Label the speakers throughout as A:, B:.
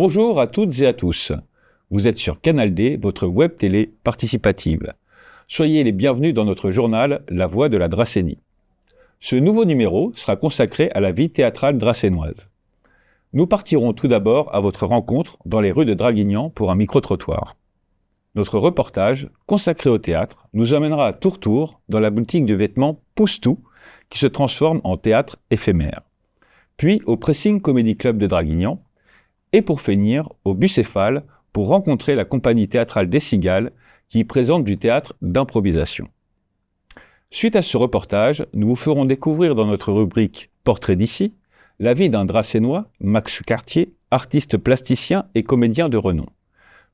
A: Bonjour à toutes et à tous. Vous êtes sur Canal D, votre web télé participative. Soyez les bienvenus dans notre journal La Voix de la Dracénie. Ce nouveau numéro sera consacré à la vie théâtrale dracénoise. Nous partirons tout d'abord à votre rencontre dans les rues de Draguignan pour un micro-trottoir. Notre reportage, consacré au théâtre, nous emmènera à Tourtour dans la boutique de vêtements Pousse-Tout, qui se transforme en théâtre éphémère. Puis au Pressing Comedy Club de Draguignan, et pour finir au Bucéphale pour rencontrer la compagnie théâtrale des Cigales qui présente du théâtre d'improvisation. Suite à ce reportage, nous vous ferons découvrir dans notre rubrique Portrait d'ici la vie d'un Dracénois, Max Cartier, artiste plasticien et comédien de renom.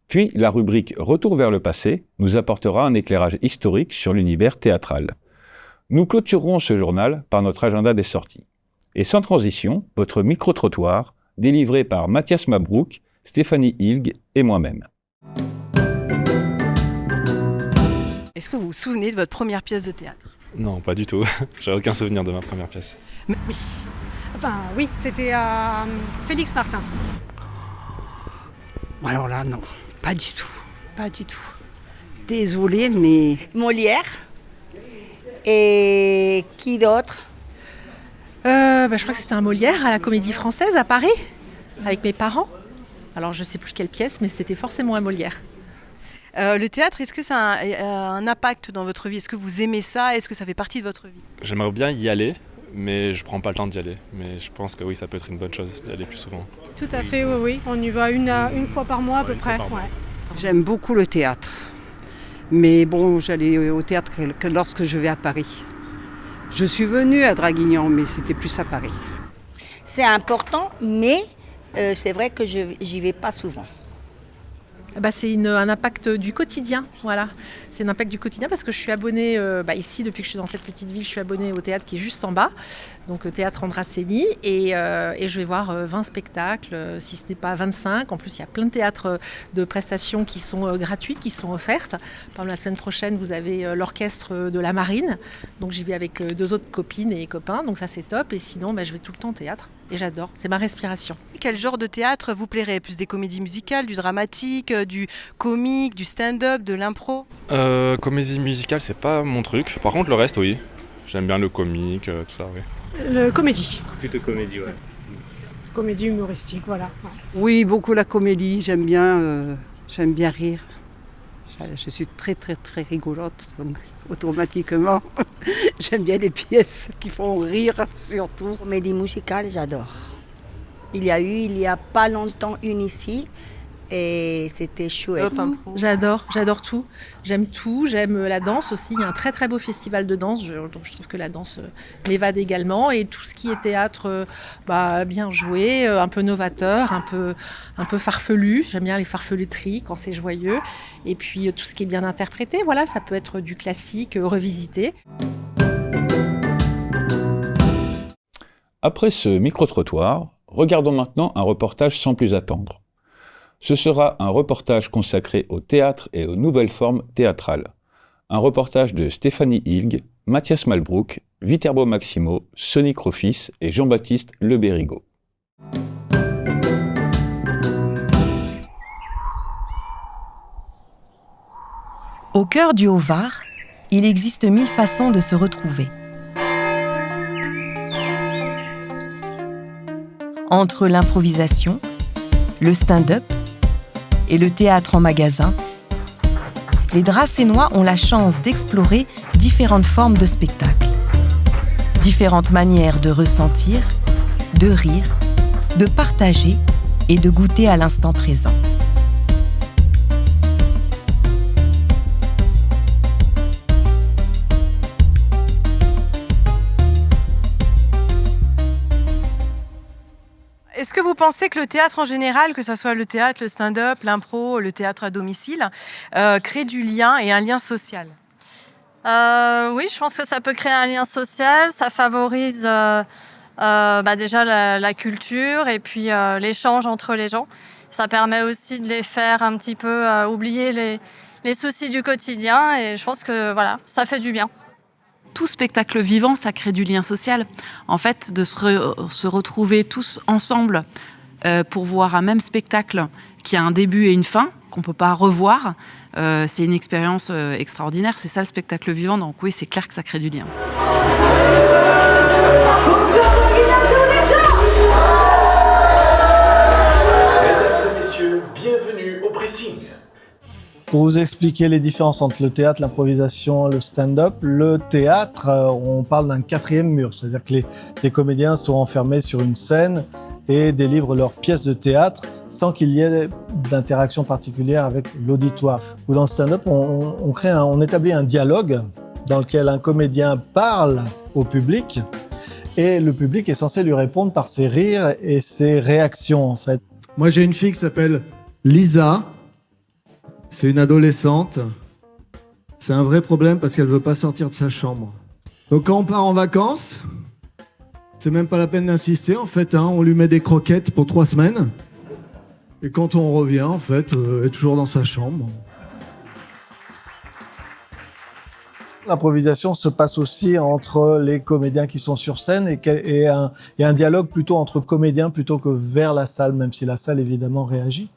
A: Puis la rubrique Retour vers le passé nous apportera un éclairage historique sur l'univers théâtral. Nous clôturerons ce journal par notre agenda des sorties. Et sans transition, votre micro-trottoir, délivré par Mathias Mabrouk, Stéphanie Hilg et moi-même.
B: Est-ce que vous vous souvenez de votre première pièce de théâtre ?
C: Non, pas du tout. J'ai aucun souvenir de ma première pièce.
D: Oui. Oui, c'était Félix Martin.
E: Alors là, non, pas du tout. Désolée, mais...
F: Molière. Et qui d'autre ?
B: Je crois que c'était un Molière à la Comédie Française à Paris, avec mes parents. Alors je ne sais plus quelle pièce, mais c'était forcément un Molière. Le théâtre, est-ce que ça a un impact dans votre vie ? Est-ce que vous aimez ça ? Est-ce que ça fait partie de votre vie ?
C: J'aimerais bien y aller, mais je prends pas le temps d'y aller. Mais je pense que oui, ça peut être une bonne chose d'y aller plus souvent.
D: Tout à fait, oui. On y va une fois par mois à peu près. Ouais.
E: J'aime beaucoup le théâtre. Mais bon, j'allais au théâtre que lorsque je vais à Paris. Je suis venue à Draguignan, mais c'était plus à Paris.
F: C'est important, mais c'est vrai que j'y vais pas souvent.
B: C'est un impact du quotidien, voilà. C'est un impact du quotidien parce que je suis abonnée ici, depuis que je suis dans cette petite ville, je suis abonnée au théâtre qui est juste en bas, donc Théâtre en Dracénie, et je vais voir 20 spectacles, si ce n'est pas 25. En plus, il y a plein de théâtres de prestations qui sont gratuites, qui sont offertes. Par exemple, la semaine prochaine, vous avez l'orchestre de la Marine, donc j'y vais avec 2 autres copines et copains, donc ça c'est top. Et sinon, je vais tout le temps au théâtre. Et j'adore, c'est ma respiration. Quel genre de théâtre vous plairait ? Plus des comédies musicales, du dramatique, du comique, du stand-up, de l'impro ?
C: Comédie musicale, c'est pas mon truc. Par contre, le reste, oui. J'aime bien le comique, tout ça, oui.
D: Le comédie.
G: Plutôt comédie, ouais.
D: Comédie humoristique, voilà.
E: Oui, beaucoup la comédie, j'aime bien rire. Je suis très rigolote, donc automatiquement, j'aime bien les pièces qui font rire, surtout.
F: Comédie musicale, j'adore. Il y a pas longtemps une ici, et c'était chouette.
B: J'adore tout. J'aime tout. J'aime la danse aussi. Il y a un très très beau festival de danse. Donc je trouve que la danse m'évade également. Et tout ce qui est théâtre, bien joué, un peu novateur, un peu farfelu. J'aime bien les farfeluteries quand c'est joyeux. Et puis tout ce qui est bien interprété, voilà, ça peut être du classique revisité.
A: Après ce micro-trottoir, regardons maintenant un reportage sans plus attendre. Ce sera un reportage consacré au théâtre et aux nouvelles formes théâtrales. Un reportage de Stéphanie Hilg, Mathias Malbrook, Viterbo Maximo, Sonic Rofis et Jean-Baptiste Le Bérigot.
H: Au cœur du Haut-Var, il existe 1000 façons de se retrouver. Entre l'improvisation, le stand-up et le théâtre en magasin, les Dracénois ont la chance d'explorer différentes formes de spectacle, différentes manières de ressentir, de rire, de partager et de goûter à l'instant présent.
B: Est-ce que vous pensez que le théâtre en général, que ce soit le théâtre, le stand-up, l'impro, le théâtre à domicile, crée du lien et un lien social ?
I: Oui, je pense que ça peut créer un lien social. Ça favorise déjà la culture et puis l'échange entre les gens. Ça permet aussi de les faire un petit peu oublier les soucis du quotidien et je pense que voilà, ça fait du bien.
J: Tout spectacle vivant, ça crée du lien social. En fait, de se retrouver tous ensemble pour voir un même spectacle qui a un début et une fin, qu'on ne peut pas revoir. C'est une expérience extraordinaire. C'est ça le spectacle vivant. Donc oui, c'est clair que ça crée du lien.
G: Mesdames et messieurs, bienvenue au pressing.
K: Pour vous expliquer les différences entre le théâtre, l'improvisation, le stand-up, le théâtre, on parle d'un quatrième mur. C'est-à-dire que les comédiens sont enfermés sur une scène et délivrent leurs pièces de théâtre sans qu'il y ait d'interaction particulière avec l'auditoire. Ou dans le stand-up, on établit un dialogue dans lequel un comédien parle au public et le public est censé lui répondre par ses rires et ses réactions, en fait.
L: Moi, j'ai une fille qui s'appelle Lisa. C'est une adolescente. C'est un vrai problème parce qu'elle veut pas sortir de sa chambre. Donc quand on part en vacances, c'est même pas la peine d'insister en fait. On lui met des croquettes pour 3 semaines. Et quand on revient, en fait, elle est toujours dans sa chambre.
K: L'improvisation se passe aussi entre les comédiens qui sont sur scène et un dialogue plutôt entre comédiens plutôt que vers la salle, même si la salle évidemment réagit.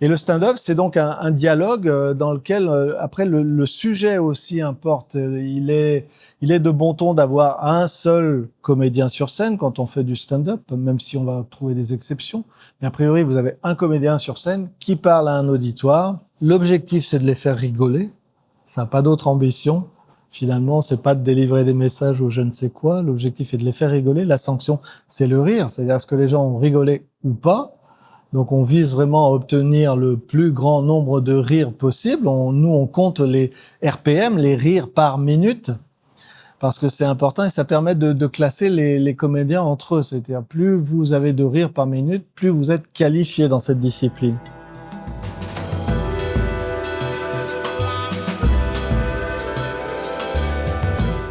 K: Et le stand-up, c'est donc un dialogue dans lequel, après, le sujet aussi importe. Il est de bon ton d'avoir un seul comédien sur scène quand on fait du stand-up, même si on va trouver des exceptions. Mais a priori, vous avez un comédien sur scène qui parle à un auditoire. L'objectif, c'est de les faire rigoler. Ça n'a pas d'autre ambition. Finalement, c'est pas de délivrer des messages ou je ne sais quoi. L'objectif est de les faire rigoler. La sanction, c'est le rire. C'est-à-dire, est-ce que les gens ont rigolé ou pas? Donc, on vise vraiment à obtenir le plus grand nombre de rires possible. On compte les RPM, les rires par minute, parce que c'est important et ça permet de classer les comédiens entre eux. C'est-à-dire, plus vous avez de rires par minute, plus vous êtes qualifié dans cette discipline.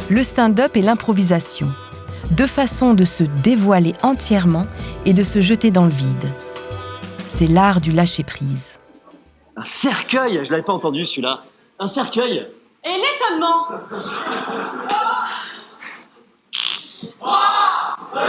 H: Le stand-up et l'improvisation. 2 façons de se dévoiler entièrement et de se jeter dans le vide. C'est l'art du lâcher-prise.
M: Un cercueil, je l'avais pas entendu celui-là. Un cercueil.
N: Et l'étonnement. 3, 2, 1,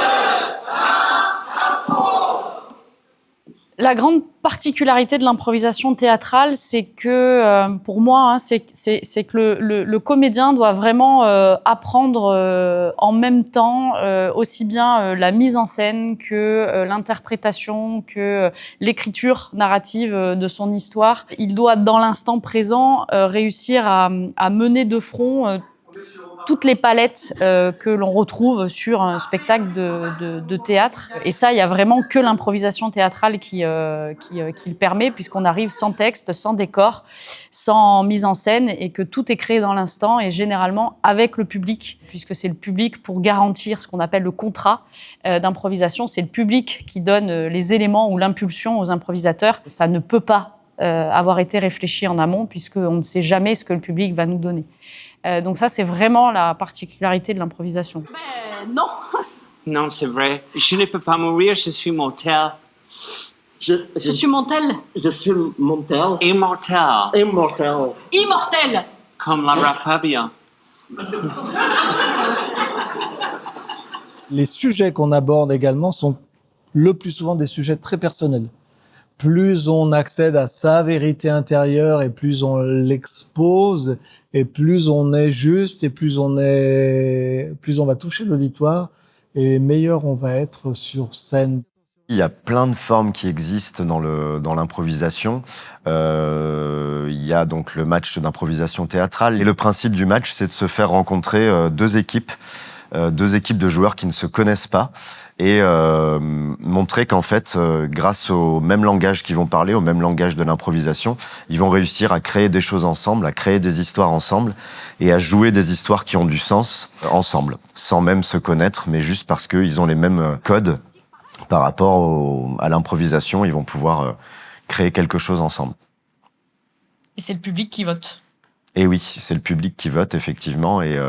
D: La grande particularité de l'improvisation théâtrale, c'est que, pour moi, c'est que le comédien doit vraiment apprendre en même temps aussi bien la mise en scène que l'interprétation, que l'écriture narrative de son histoire. Il doit, dans l'instant présent, réussir à mener de front toutes les palettes que l'on retrouve sur un spectacle de théâtre. Et ça, il n'y a vraiment que l'improvisation théâtrale qui le permet, puisqu'on arrive sans texte, sans décor, sans mise en scène, et que tout est créé dans l'instant, et généralement avec le public, puisque c'est le public pour garantir ce qu'on appelle le contrat d'improvisation. C'est le public qui donne les éléments ou l'impulsion aux improvisateurs. Ça ne peut pas avoir été réfléchi en amont, puisqu'on ne sait jamais ce que le public va nous donner. Donc ça, c'est vraiment la particularité de l'improvisation.
N: Mais non.
M: Non, c'est vrai. Je ne peux pas mourir, je suis mortel.
N: Je suis mortel.
M: Je suis mortel. Immortel. Immortel.
N: Immortel.
M: Comme Lara Fabian.
K: Les sujets qu'on aborde également sont le plus souvent des sujets très personnels. Plus on accède à sa vérité intérieure et plus on l'expose et plus on est juste et plus on va toucher l'auditoire et meilleur on va être sur scène.
O: Il y a plein de formes qui existent dans l'improvisation. Il y a donc le match d'improvisation théâtrale et le principe du match, c'est de se faire rencontrer deux équipes de joueurs qui ne se connaissent pas et montrer qu'en fait, grâce au même langage qu'ils vont parler, au même langage de l'improvisation, ils vont réussir à créer des choses ensemble, à créer des histoires ensemble et à jouer des histoires qui ont du sens ensemble, sans même se connaître, mais juste parce qu'ils ont les mêmes codes par rapport à l'improvisation, ils vont pouvoir créer quelque chose ensemble.
D: Et c'est le public qui vote.
O: Et oui, c'est le public qui vote, effectivement, et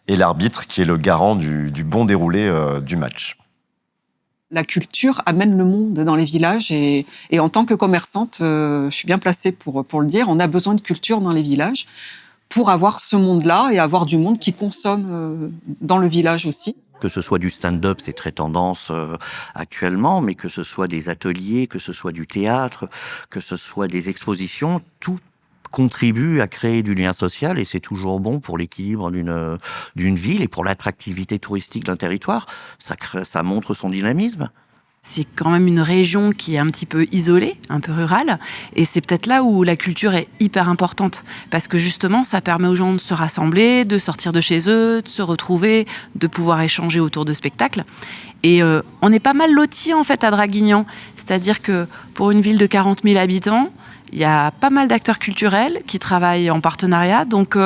O: l'arbitre qui est le garant du bon déroulé du match.
E: La culture amène le monde dans les villages et en tant que commerçante, je suis bien placée pour le dire, on a besoin de culture dans les villages pour avoir ce monde-là et avoir du monde qui consomme dans le village aussi.
P: Que ce soit du stand-up, c'est très tendance actuellement, mais que ce soit des ateliers, que ce soit du théâtre, que ce soit des expositions, tout contribue à créer du lien social et c'est toujours bon pour l'équilibre d'une ville et pour l'attractivité touristique d'un territoire. Ça montre son dynamisme.
J: C'est quand même une région qui est un petit peu isolée, un peu rurale, et c'est peut-être là où la culture est hyper importante, parce que justement, ça permet aux gens de se rassembler, de sortir de chez eux, de se retrouver, de pouvoir échanger autour de spectacles. Et on est pas mal lotis en fait à Draguignan, c'est-à-dire que pour une ville de 40 000 habitants, il y a pas mal d'acteurs culturels qui travaillent en partenariat, donc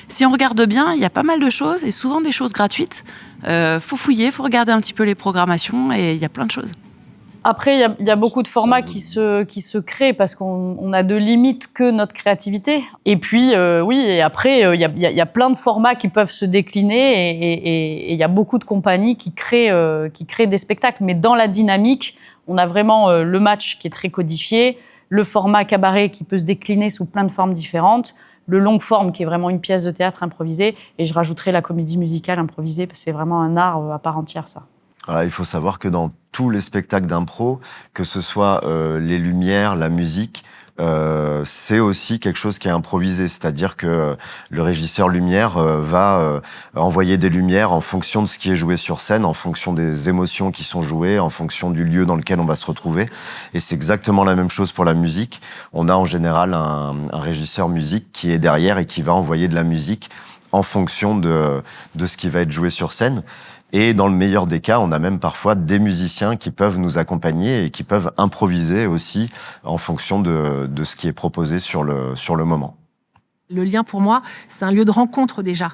J: si on regarde bien, il y a pas mal de choses, et souvent des choses gratuites. Faut fouiller, faut regarder un petit peu les programmations, et il y a plein de choses.
D: Après, il y a beaucoup de formats qui se créent parce qu'on a de limites que notre créativité. Et puis, oui, et après, il y a plein de formats qui peuvent se décliner et il y a beaucoup de compagnies qui créent des spectacles. Mais dans la dynamique, on a vraiment le match qui est très codifié, le format cabaret qui peut se décliner sous plein de formes différentes, le long forme qui est vraiment une pièce de théâtre improvisée, et je rajouterai la comédie musicale improvisée parce que c'est vraiment un art à part entière, ça.
O: Alors, il faut savoir que dans tous les spectacles d'impro, que ce soit les lumières, la musique, c'est aussi quelque chose qui est improvisé. C'est-à-dire que le régisseur lumière va envoyer des lumières en fonction de ce qui est joué sur scène, en fonction des émotions qui sont jouées, en fonction du lieu dans lequel on va se retrouver. Et c'est exactement la même chose pour la musique. On a en général un régisseur musique qui est derrière et qui va envoyer de la musique en fonction de ce qui va être joué sur scène. Et dans le meilleur des cas, on a même parfois des musiciens qui peuvent nous accompagner et qui peuvent improviser aussi en fonction de ce qui est proposé sur le moment.
B: Le lien, pour moi, c'est un lieu de rencontre déjà.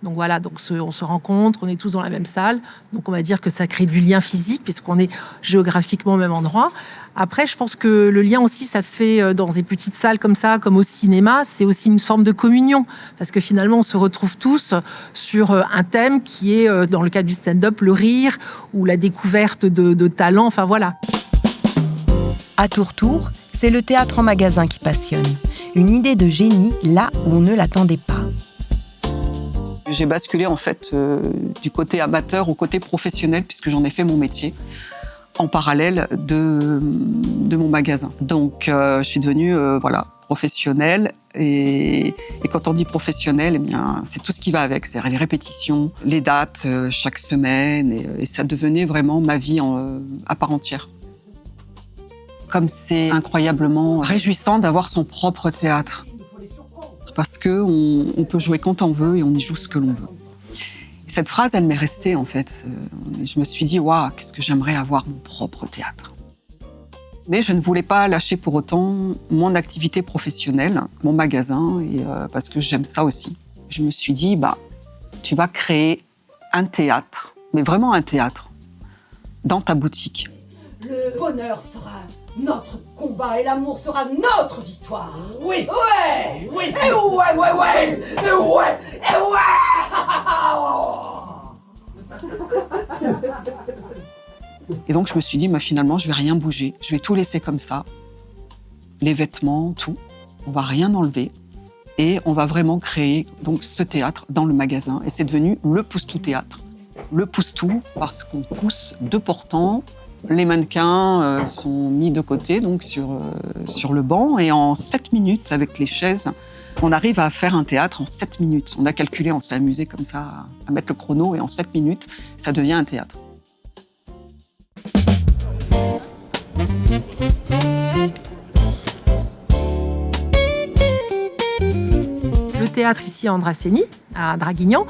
B: Donc voilà, on se rencontre, on est tous dans la même salle. Donc on va dire que ça crée du lien physique puisqu'on est géographiquement au même endroit. Après, je pense que le lien aussi, ça se fait dans des petites salles comme ça, comme au cinéma. C'est aussi une forme de communion parce que finalement, on se retrouve tous sur un thème qui est, dans le cas du stand-up, le rire ou la découverte de talents. Enfin voilà.
H: À Tourtour, c'est le théâtre en magasin qui passionne. Une idée de génie là où on ne l'attendait pas.
Q: J'ai basculé en fait du côté amateur au côté professionnel puisque j'en ai fait mon métier en parallèle de mon magasin. Donc je suis devenue professionnelle et quand on dit professionnel, eh bien c'est tout ce qui va avec, c'est-à-dire les répétitions, les dates chaque semaine et ça devenait vraiment ma vie à part entière. Comme c'est incroyablement réjouissant d'avoir son propre théâtre. Parce qu'on peut jouer quand on veut et on y joue ce que l'on veut. Cette phrase, elle m'est restée en fait. Je me suis dit, waouh, qu'est-ce que j'aimerais avoir mon propre théâtre. Mais je ne voulais pas lâcher pour autant mon activité professionnelle, mon magasin, parce que j'aime ça aussi. Je me suis dit, tu vas créer un théâtre, mais vraiment un théâtre, dans ta boutique.
R: Le bonheur sera notre combat et l'amour sera notre victoire. Oui. Ouais. Oui. Et ouais. Et ouais.
Q: Et donc je me suis dit, finalement, je vais rien bouger. Je vais tout laisser comme ça. Les vêtements, tout. On va rien enlever. Et on va vraiment créer donc ce théâtre dans le magasin. Et c'est devenu le Pousse-Tout théâtre. Le Pousse-Tout parce qu'on pousse de portant. Les mannequins sont mis de côté, donc sur le banc. Et en 7 minutes, avec les chaises, on arrive à faire un théâtre en 7 minutes. On a calculé, on s'est amusé comme ça à mettre le chrono. Et en 7 minutes, ça devient un théâtre.
B: Le théâtre ici à Andrasseni, à Draguignan,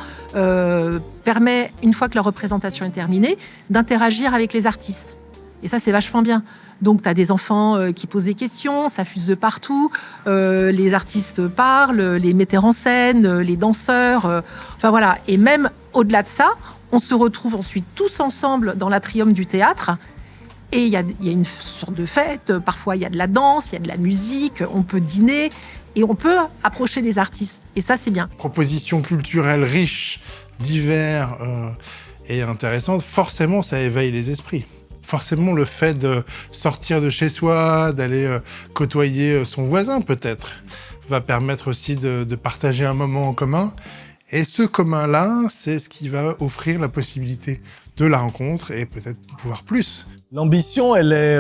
B: permet, une fois que la représentation est terminée, d'interagir avec les artistes. Et ça, c'est vachement bien. Donc, tu as des enfants qui posent des questions, ça fuse de partout, les artistes parlent, les metteurs en scène, les danseurs, enfin voilà. Et même au-delà de ça, on se retrouve ensuite tous ensemble dans l'atrium du théâtre. Et il y a une sorte de fête, parfois il y a de la danse, il y a de la musique, on peut dîner et on peut approcher les artistes. Et ça, c'est bien.
S: Proposition culturelle riche, divers et intéressante, forcément, ça éveille les esprits. Forcément, le fait de sortir de chez soi, d'aller côtoyer son voisin peut-être, va permettre aussi de partager un moment en commun Et ce commun-là, c'est ce qui va offrir la possibilité de la rencontre et peut-être pouvoir plus.
K: L'ambition, elle est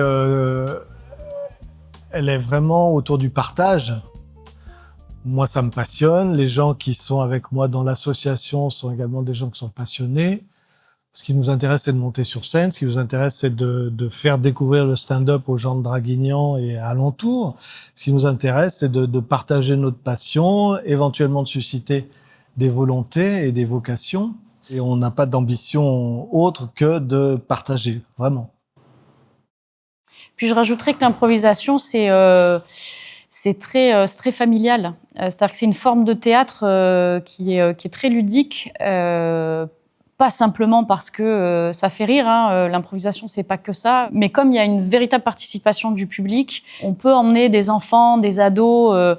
K: vraiment autour du partage. Moi, ça me passionne. Les gens qui sont avec moi dans l'association sont également des gens qui sont passionnés. Ce qui nous intéresse, c'est de monter sur scène. Ce qui nous intéresse, c'est de faire découvrir le stand-up aux gens de Draguignan et alentours. Ce qui nous intéresse, c'est de partager notre passion, éventuellement de susciter des volontés et des vocations. Et on n'a pas d'ambition autre que de partager, vraiment.
D: Puis je rajouterais que l'improvisation, c'est très familial. C'est-à-dire que c'est une forme de théâtre qui est très ludique, pas simplement parce que ça fait rire. L'improvisation, c'est pas que ça. Mais comme il y a une véritable participation du public, on peut emmener des enfants, des ados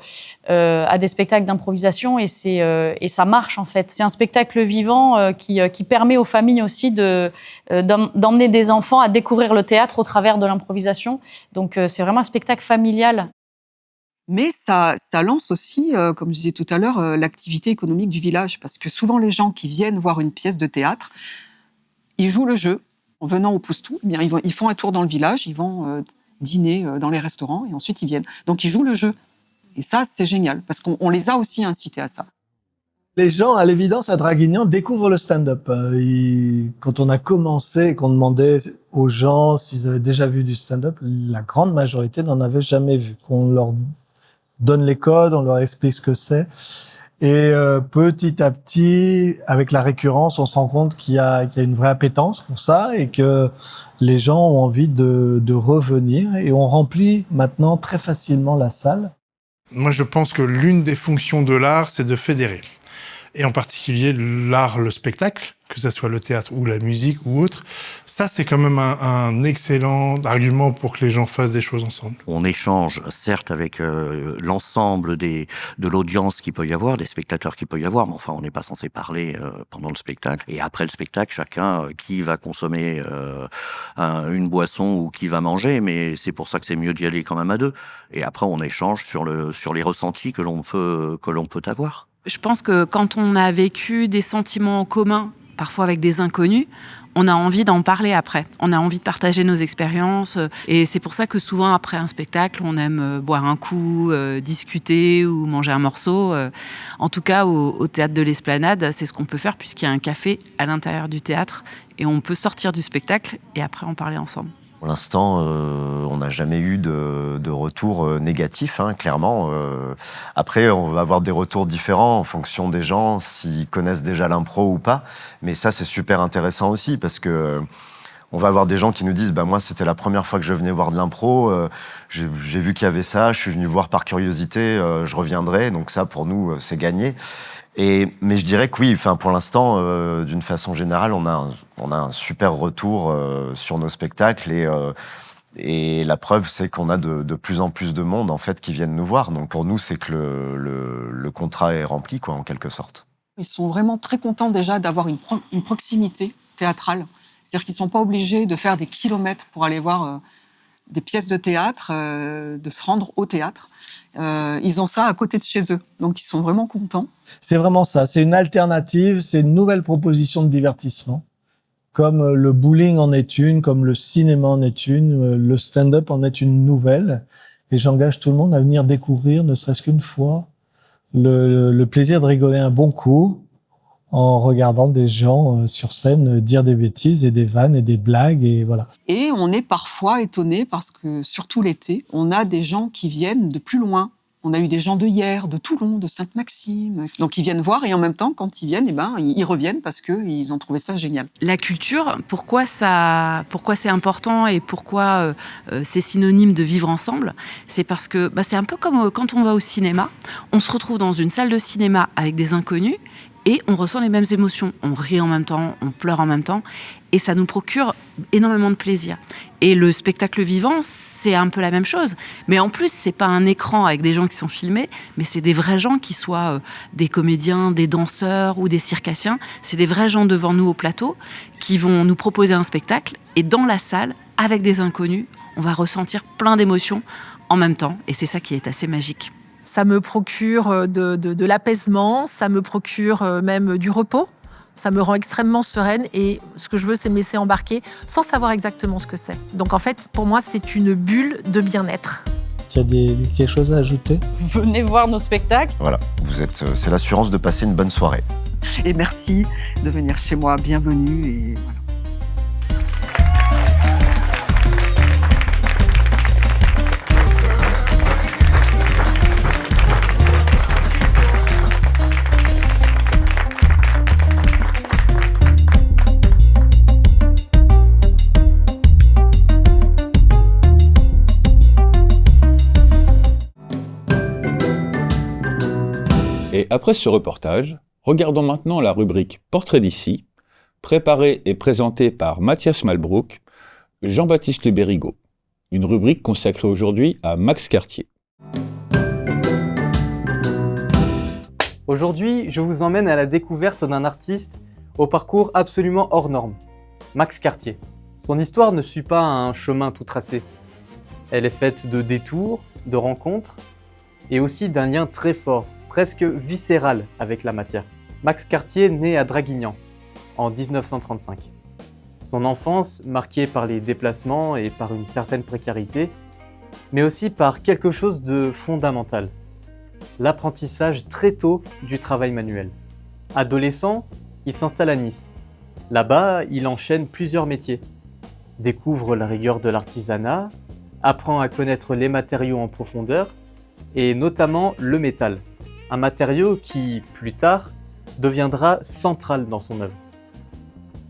D: à des spectacles d'improvisation et ça marche en fait. C'est un spectacle vivant qui permet aux familles aussi d'emmener des enfants à découvrir le théâtre au travers de l'improvisation. Donc c'est vraiment un spectacle familial.
Q: Mais ça lance aussi, comme je disais tout à l'heure, l'activité économique du village. Parce que souvent, les gens qui viennent voir une pièce de théâtre, ils jouent le jeu. En venant au Pousse-Tout, eh bien, ils font un tour dans le village, ils vont dîner dans les restaurants et ensuite ils viennent. Donc, ils jouent le jeu. Et ça, c'est génial, parce qu'on les a aussi incités à ça.
K: Les gens, à l'évidence, à Draguignan, découvrent le stand-up. Quand on a commencé et qu'on demandait aux gens s'ils avaient déjà vu du stand-up, la grande majorité n'en avait jamais vu. Qu'on leur donne les codes, on leur explique ce que c'est. Et petit à petit, avec la récurrence, on se rend compte qu'il y a une vraie appétence pour ça et que les gens ont envie de revenir. Et on remplit maintenant très facilement la salle.
S: Moi, je pense que l'une des fonctions de l'art, c'est de fédérer. Et en particulier, l'art, le spectacle, que ce soit le théâtre ou la musique ou autre, ça, c'est quand même un excellent argument pour que les gens fassent des choses ensemble.
P: On échange, certes, avec l'ensemble de l'audience qu'il peut y avoir, des spectateurs qu'il peut y avoir, mais enfin, on n'est pas censé parler pendant le spectacle. Et après le spectacle, chacun, qui va consommer une boisson ou qui va manger, mais c'est pour ça que c'est mieux d'y aller quand même à deux. Et après, on échange sur les ressentis que l'on peut avoir.
J: Je pense que quand on a vécu des sentiments en commun, parfois avec des inconnus, on a envie d'en parler après. On a envie de partager nos expériences. Et c'est pour ça que souvent, après un spectacle, on aime boire un coup, discuter ou manger un morceau. En tout cas, au Théâtre de l'Esplanade, c'est ce qu'on peut faire puisqu'il y a un café à l'intérieur du théâtre. Et on peut sortir du spectacle et après en parler ensemble.
O: Pour l'instant, on n'a jamais eu de retour négatif, clairement. Après, on va avoir des retours différents en fonction des gens, s'ils connaissent déjà l'impro ou pas. Mais ça, c'est super intéressant aussi, parce que on va avoir des gens qui nous disent « moi, c'était la première fois que je venais voir de l'impro, j'ai vu qu'il y avait ça, je suis venu voir par curiosité, je reviendrai. » Donc ça, pour nous, c'est gagné. Mais je dirais que oui, pour l'instant, d'une façon générale, on a un super retour sur nos spectacles et la preuve, c'est qu'on a de plus en plus de monde en fait qui viennent nous voir. Donc pour nous, c'est que le contrat est rempli, quoi, en quelque sorte.
Q: Ils sont vraiment très contents déjà d'avoir une proximité théâtrale. C'est-à-dire qu'ils ne sont pas obligés de faire des kilomètres pour aller voir des pièces de théâtre, de se rendre au théâtre. Ils ont ça à côté de chez eux, donc ils sont vraiment contents.
K: C'est vraiment ça, c'est une alternative, c'est une nouvelle proposition de divertissement. Comme le bowling en est une, comme le cinéma en est une, le stand-up en est une nouvelle. Et j'engage tout le monde à venir découvrir, ne serait-ce qu'une fois, le plaisir de rigoler un bon coup en regardant des gens sur scène dire des bêtises et des vannes et des blagues, et voilà.
Q: Et on est parfois étonné parce que, surtout l'été, on a des gens qui viennent de plus loin. On a eu des gens de Hyères, de Toulon, de Sainte-Maxime. Donc ils viennent voir et en même temps, quand ils viennent, ils reviennent parce qu'ils ont trouvé ça génial.
J: La culture, pourquoi c'est important et pourquoi c'est synonyme de vivre ensemble, c'est parce que c'est un peu comme quand on va au cinéma. On se retrouve dans une salle de cinéma avec des inconnus et on ressent les mêmes émotions. On rit en même temps, on pleure en même temps. Et ça nous procure énormément de plaisir. Et le spectacle vivant, c'est un peu la même chose. Mais en plus, c'est pas un écran avec des gens qui sont filmés, mais c'est des vrais gens qui soient des comédiens, des danseurs ou des circassiens. C'est des vrais gens devant nous au plateau qui vont nous proposer un spectacle. Et dans la salle, avec des inconnus, on va ressentir plein d'émotions en même temps. Et c'est ça qui est assez magique.
B: Ça me procure de l'apaisement, ça me procure même du repos. Ça me rend extrêmement sereine et ce que je veux, c'est me laisser embarquer sans savoir exactement ce que c'est. Donc en fait, pour moi, c'est une bulle de bien-être.
K: Tu as quelque chose à ajouter ?
D: Venez voir nos spectacles.
O: Voilà, c'est l'assurance de passer une bonne soirée.
Q: Et merci de venir chez moi, bienvenue. Et voilà.
A: Et après ce reportage, regardons maintenant la rubrique Portrait d'ici, préparée et présentée par Mathias Malbrook, Jean-Baptiste Le Bérigot. Une rubrique consacrée aujourd'hui à Max Cartier.
T: Aujourd'hui, je vous emmène à la découverte d'un artiste au parcours absolument hors norme, Max Cartier. Son histoire ne suit pas un chemin tout tracé. Elle est faite de détours, de rencontres et aussi d'un lien très fort, presque viscéral avec la matière. Max Cartier naît à Draguignan en 1935. Son enfance marquée par les déplacements et par une certaine précarité, mais aussi par quelque chose de fondamental, l'apprentissage très tôt du travail manuel. Adolescent, il s'installe à Nice. Là-bas, il enchaîne plusieurs métiers, découvre la rigueur de l'artisanat, apprend à connaître les matériaux en profondeur et notamment le métal. Un matériau qui, plus tard, deviendra central dans son œuvre.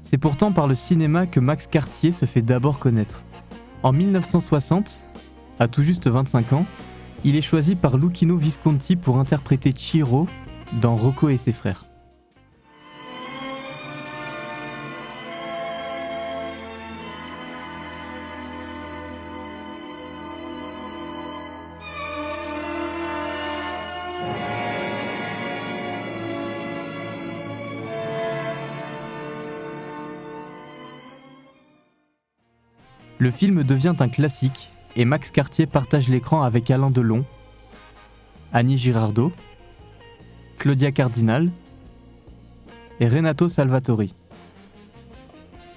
U: C'est pourtant par le cinéma que Max Cartier se fait d'abord connaître. En 1960, à tout juste 25 ans, il est choisi par Luchino Visconti pour interpréter Ciro dans Rocco et ses frères. Le film devient un classique et Max Cartier partage l'écran avec Alain Delon, Annie Girardot, Claudia Cardinal et Renato Salvatori.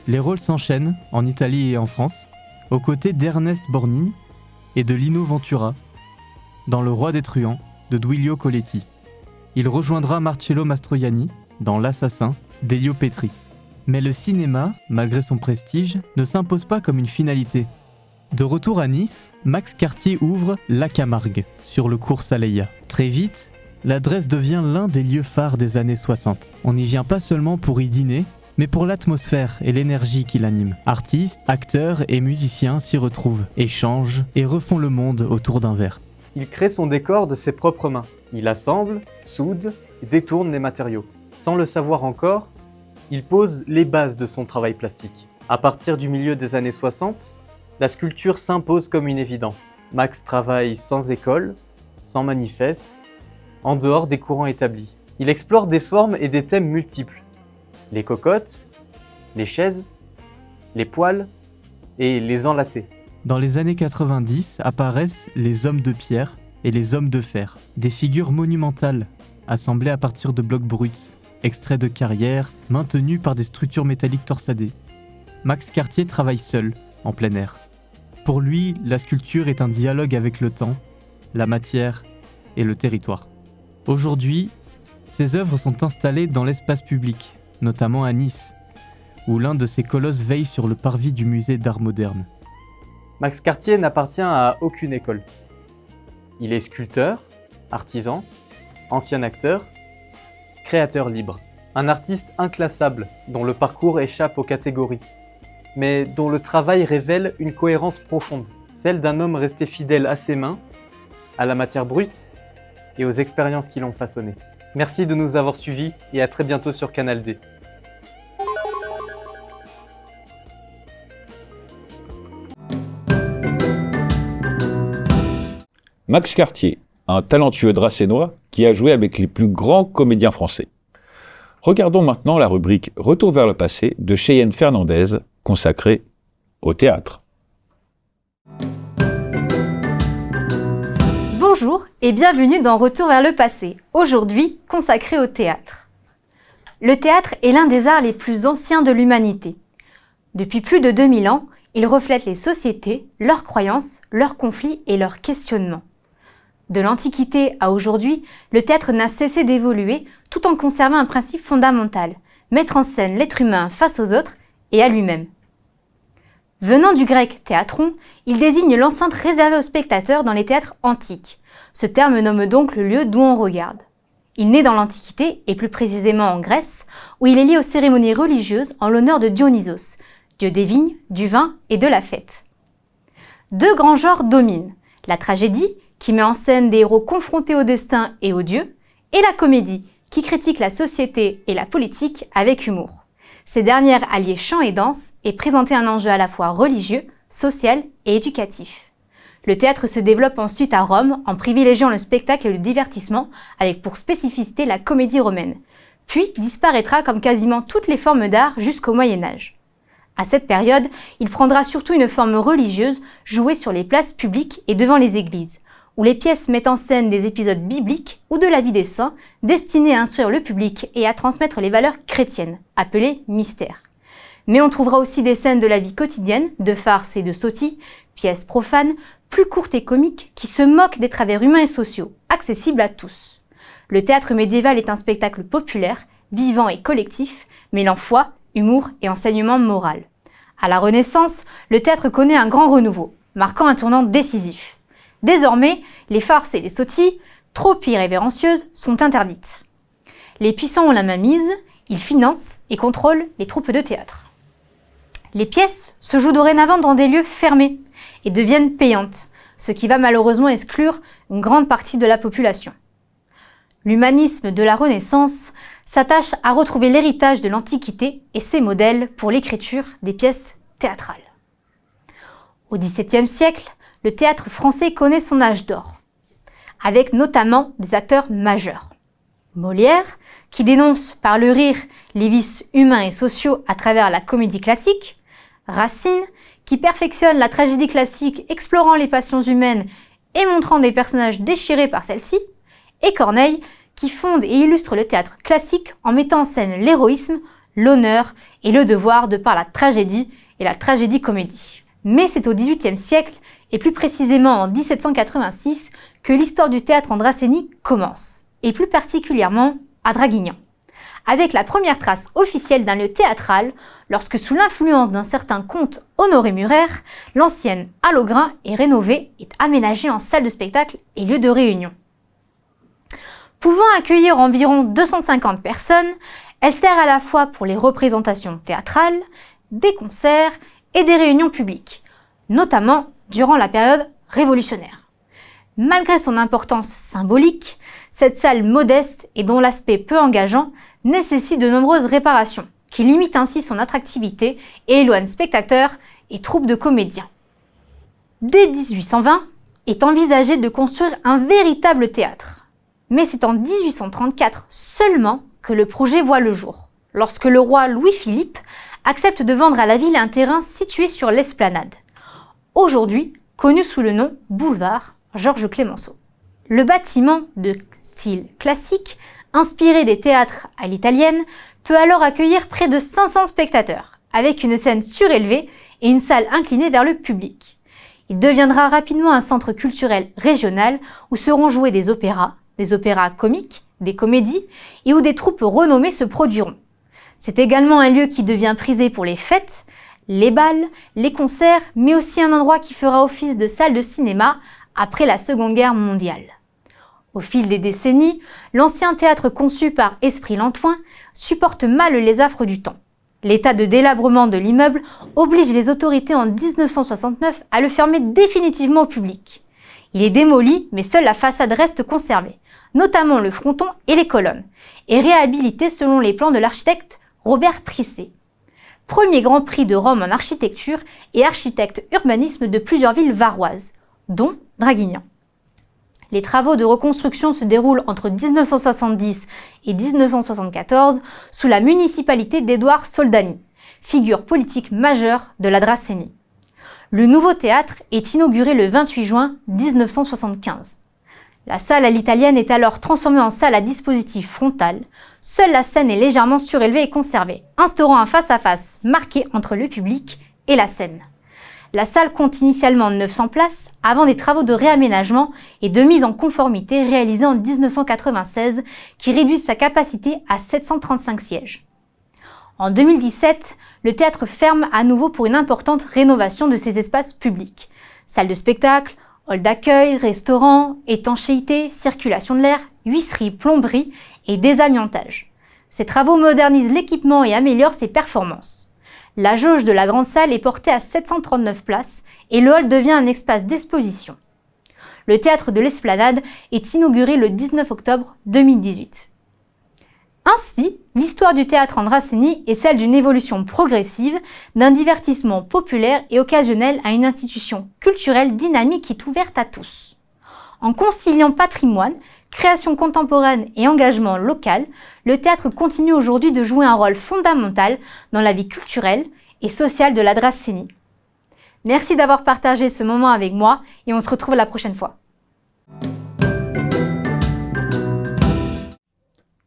U: Les rôles s'enchaînent en Italie et en France, aux côtés d'Ernest Borgnine et de Lino Ventura, dans Le Roi des Truands de Duilio Coletti. Il rejoindra Marcello Mastroianni dans L'Assassin d'Elio Petri. Mais le cinéma, malgré son prestige, ne s'impose pas comme une finalité. De retour à Nice, Max Cartier ouvre La Camargue, sur le cours Saleya. Très vite, l'adresse devient l'un des lieux phares des années 60. On n'y vient pas seulement pour y dîner, mais pour l'atmosphère et l'énergie qui l'anime. Artistes, acteurs et musiciens s'y retrouvent, échangent et refont le monde autour d'un verre.
T: Il crée son décor de ses propres mains. Il assemble, soude et détourne les matériaux. Sans le savoir encore, il pose les bases de son travail plastique. À partir du milieu des années 60, la sculpture s'impose comme une évidence. Max travaille sans école, sans manifeste, en dehors des courants établis. Il explore des formes et des thèmes multiples. Les cocottes, les chaises, les poils et les enlacés.
U: Dans les années 90 apparaissent les hommes de pierre et les hommes de fer, des figures monumentales assemblées à partir de blocs bruts, extraits de carrières, maintenus par des structures métalliques torsadées. Max Cartier travaille seul, en plein air. Pour lui, la sculpture est un dialogue avec le temps, la matière et le territoire. Aujourd'hui, ses œuvres sont installées dans l'espace public, notamment à Nice, où l'un de ses colosses veille sur le parvis du musée d'art moderne.
T: Max Cartier n'appartient à aucune école. Il est sculpteur, artisan, ancien acteur, créateur libre. Un artiste inclassable, dont le parcours échappe aux catégories, mais dont le travail révèle une cohérence profonde, celle d'un homme resté fidèle à ses mains, à la matière brute et aux expériences qui l'ont façonné. Merci de nous avoir suivis et à très bientôt sur Canal D.
A: Max Cartier, un talentueux dracénois qui a joué avec les plus grands comédiens français. Regardons maintenant la rubrique Retour vers le passé de Cheyenne Fernandez, consacrée au théâtre.
C: Bonjour et bienvenue dans Retour vers le passé, aujourd'hui consacré au théâtre. Le théâtre est l'un des arts les plus anciens de l'humanité. Depuis plus de 2000 ans, il reflète les sociétés, leurs croyances, leurs conflits et leurs questionnements. De l'Antiquité à aujourd'hui, le théâtre n'a cessé d'évoluer tout en conservant un principe fondamental, mettre en scène l'être humain face aux autres et à lui-même. Venant du grec théatron, il désigne l'enceinte réservée aux spectateurs dans les théâtres antiques. Ce terme nomme donc le lieu d'où on regarde. Il naît dans l'Antiquité, et plus précisément en Grèce, où il est lié aux cérémonies religieuses en l'honneur de Dionysos, dieu des vignes, du vin et de la fête. Deux grands genres dominent, la tragédie, qui met en scène des héros confrontés au destin et aux dieux, et la comédie, qui critique la société et la politique avec humour. Ces dernières alliaient chant et danse et présentaient un enjeu à la fois religieux, social et éducatif. Le théâtre se développe ensuite à Rome en privilégiant le spectacle et le divertissement avec pour spécificité la comédie romaine, puis disparaîtra comme quasiment toutes les formes d'art jusqu'au Moyen-Âge. À cette période, il prendra surtout une forme religieuse jouée sur les places publiques et devant les églises, où les pièces mettent en scène des épisodes bibliques ou de la vie des saints, destinés à instruire le public et à transmettre les valeurs chrétiennes, appelées mystères. Mais on trouvera aussi des scènes de la vie quotidienne, de farces et de sottis, pièces profanes, plus courtes et comiques, qui se moquent des travers humains et sociaux, accessibles à tous. Le théâtre médiéval est un spectacle populaire, vivant et collectif, mêlant foi, humour et enseignement moral. À la Renaissance, le théâtre connaît un grand renouveau, marquant un tournant décisif. Désormais, les farces et les sottis, trop irrévérencieuses, sont interdites. Les puissants ont la main mise, ils financent et contrôlent les troupes de théâtre. Les pièces se jouent dorénavant dans des lieux fermés et deviennent payantes, ce qui va malheureusement exclure une grande partie de la population. L'humanisme de la Renaissance s'attache à retrouver l'héritage de l'Antiquité et ses modèles pour l'écriture des pièces théâtrales. Au XVIIe siècle, le théâtre français connaît son âge d'or, avec notamment des acteurs majeurs. Molière, qui dénonce par le rire les vices humains et sociaux à travers la comédie classique, Racine, qui perfectionne la tragédie classique explorant les passions humaines et montrant des personnages déchirés par celles-ci, et Corneille, qui fonde et illustre le théâtre classique en mettant en scène l'héroïsme, l'honneur et le devoir de par la tragédie et la tragédie-comédie. Mais c'est au XVIIIe siècle, et plus précisément en 1786, que l'histoire du théâtre en Dracénie commence, et plus particulièrement à Draguignan, avec la première trace officielle d'un lieu théâtral, lorsque sous l'influence d'un certain comte Honoré Murer, l'ancienne Halle aux Grains est rénovée et aménagée en salle de spectacle et lieu de réunion. Pouvant accueillir environ 250 personnes, elle sert à la fois pour les représentations théâtrales, des concerts et des réunions publiques, notamment durant la période révolutionnaire. Malgré son importance symbolique, cette salle modeste et dont l'aspect peu engageant nécessite de nombreuses réparations, qui limitent ainsi son attractivité et éloignent spectateurs et troupes de comédiens. Dès 1820 est envisagé de construire un véritable théâtre. Mais c'est en 1834 seulement que le projet voit le jour, lorsque le roi Louis-Philippe accepte de vendre à la ville un terrain situé sur l'Esplanade, aujourd'hui connu sous le nom Boulevard Georges Clemenceau. Le bâtiment, de style classique, inspiré des théâtres à l'italienne, peut alors accueillir près de 500 spectateurs, avec une scène surélevée et une salle inclinée vers le public. Il deviendra rapidement un centre culturel régional où seront joués des opéras comiques, des comédies et où des troupes renommées se produiront. C'est également un lieu qui devient prisé pour les fêtes, les bals, les concerts, mais aussi un endroit qui fera office de salle de cinéma après la Seconde Guerre mondiale. Au fil des décennies, l'ancien théâtre conçu par Esprit Lantoin supporte mal les affres du temps. L'état de délabrement de l'immeuble oblige les autorités en 1969 à le fermer définitivement au public. Il est démoli, mais seule la façade reste conservée, notamment le fronton et les colonnes, et réhabilité selon les plans de l'architecte Robert Prisset. Premier Grand Prix de Rome en architecture et architecte urbanisme de plusieurs villes varoises, dont Draguignan. Les travaux de reconstruction se déroulent entre 1970 et 1974 sous la municipalité d'Édouard Soldani, figure politique majeure de la Dracénie. Le nouveau théâtre est inauguré le 28 juin 1975. La salle à l'italienne est alors transformée en salle à dispositif frontal. Seule la scène est légèrement surélevée et conservée, instaurant un face-à-face marqué entre le public et la scène. La salle compte initialement 900 places avant des travaux de réaménagement et de mise en conformité réalisés en 1996 qui réduisent sa capacité à 735 sièges. En 2017, le théâtre ferme à nouveau pour une importante rénovation de ses espaces publics. Salles de spectacle, hall d'accueil, restaurants, étanchéité, circulation de l'air, huisserie, plomberie et désamiantage. Ces travaux modernisent l'équipement et améliorent ses performances. La jauge de la grande salle est portée à 739 places et le hall devient un espace d'exposition. Le théâtre de l'Esplanade est inauguré le 19 octobre 2018. Ainsi, l'histoire du théâtre Andrasseni est celle d'une évolution progressive, d'un divertissement populaire et occasionnel à une institution culturelle dynamique et ouverte à tous. En conciliant patrimoine, création contemporaine et engagement local, le théâtre continue aujourd'hui de jouer un rôle fondamental dans la vie culturelle et sociale de la Drasseni. Merci d'avoir partagé ce moment avec moi et on se retrouve la prochaine fois.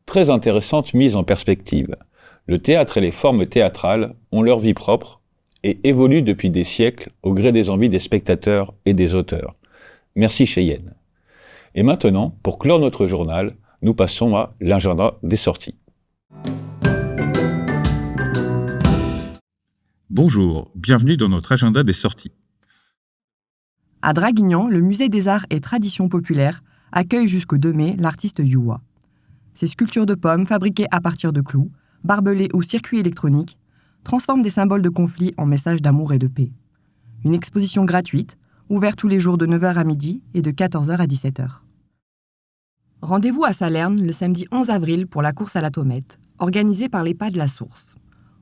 A: Très intéressante mise en perspective. Le théâtre et les formes théâtrales ont leur vie propre et évoluent depuis des siècles au gré des envies des spectateurs et des auteurs. Merci Cheyenne. Et maintenant, pour clore notre journal, nous passons à l'agenda des sorties.
F: Bonjour, bienvenue dans notre agenda des sorties.
H: À Draguignan, le musée des arts et traditions populaires accueille jusqu'au 2 mai l'artiste Yuwa. Ces sculptures de pommes fabriquées à partir de clous, barbelés ou circuits électroniques, transforment des symboles de conflit en messages d'amour et de paix. Une exposition gratuite, ouverte tous les jours de 9h à midi et de 14h à 17h. Rendez-vous à Salerne le samedi 11 avril pour la course à la Tomette, organisée par les Pas de la Source.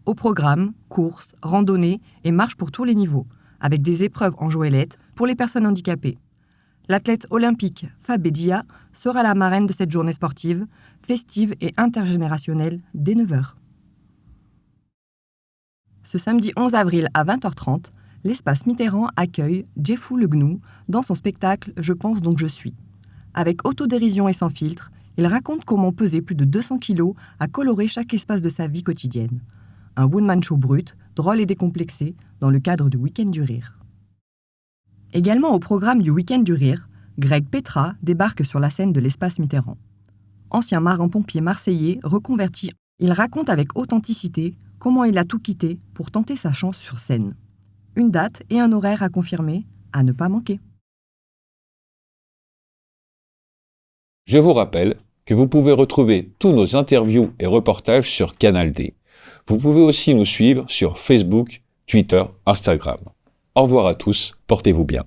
H: Au programme, courses, randonnées et marches pour tous les niveaux, avec des épreuves en goélette pour les personnes handicapées. L'athlète olympique Fabé Dia sera la marraine de cette journée sportive, festive et intergénérationnelle dès 9h. Ce samedi 11 avril à 20h30, l'espace Mitterrand accueille Jeffou Le Gnou dans son spectacle « Je pense donc je suis ». Avec autodérision et sans filtre, il raconte comment peser plus de 200 kilos a coloré chaque espace de sa vie quotidienne. Un one-man show brut, drôle et décomplexé, dans le cadre du Week-end du Rire. Également au programme du Week-end du Rire, Greg Petra débarque sur la scène de l'espace Mitterrand. Ancien marin-pompier marseillais reconverti, il raconte avec authenticité comment il a tout quitté pour tenter sa chance sur scène. Une date et un horaire à confirmer, à ne pas manquer.
A: Je vous rappelle que vous pouvez retrouver tous nos interviews et reportages sur Canal D. Vous pouvez aussi nous suivre sur Facebook, Twitter, Instagram. Au revoir à tous, portez-vous bien.